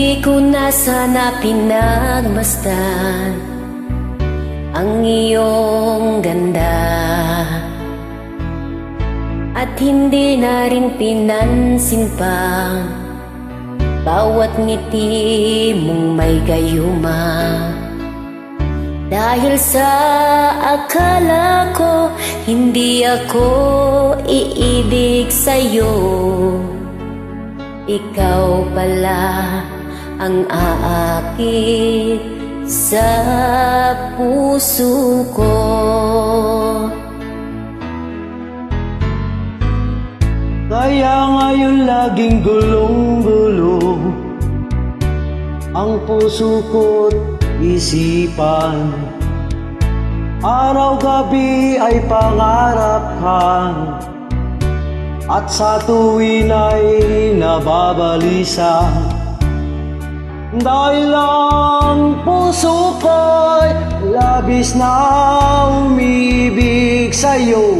Hindi ko na sana pinagmasdan ang iyong ganda, at hindi na rin pinansin pa bawat ngiti mong may gayuma. Dahil sa akala ko hindi ako iibig sa'yo, ikaw pala ang aakit sa puso ko. Kaya ngayon laging gulong-gulo ang puso ko't isipan. Araw-gabi ay pangarap ka, at sa tuwin ay nababalisa. Dahil ang puso ko'y labis na umibig sa'yo.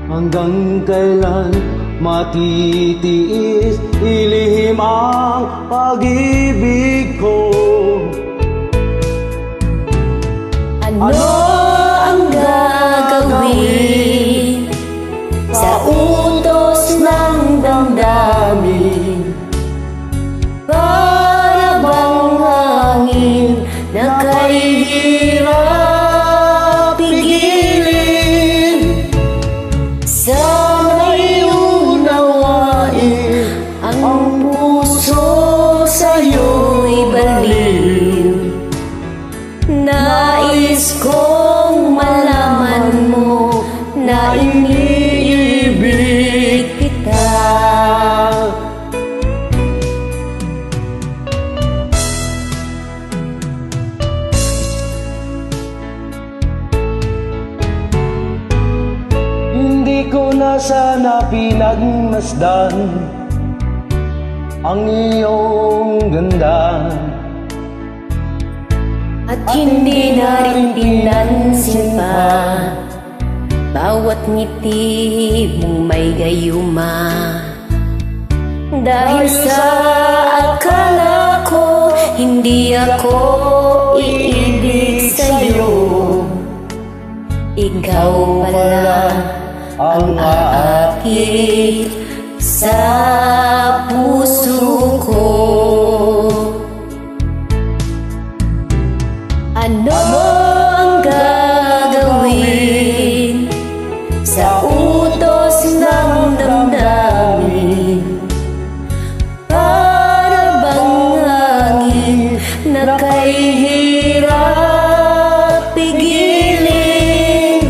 Hanggang kailan matitiis ilihim ang pag-ibig ko? Ano ang gagawin sa utos ng damdamin? Para bang hangin na kahirap pigilin? Sana'y unawain ang puso sa'yo'y baliw. Nais kong malaman mo na iniibig kita. Hindi ko na sana pinagmasdan ang iyong ganda, at hindi na rin pinansin pa bawat ngiti mong may gayuma. Dahil sa akala ko hindi ako iibig sa'yo, ikaw pala ang aakit sa puso ko. Ano ang gagawin sa utos ng damdamin? Para bang hangin na kahirap pigilin?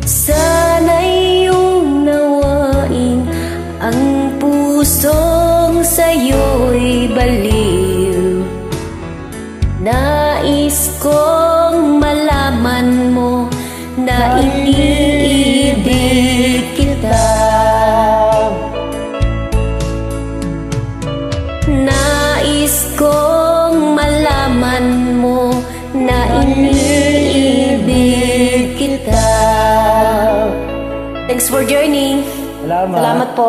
Sana'y unawain ang pusong sa'yo'y baliw. Nais kong malaman mo na iniibig kita. Nais kong malaman mo na iniibig kita. Thanks for joining. Salamat. Salamat po.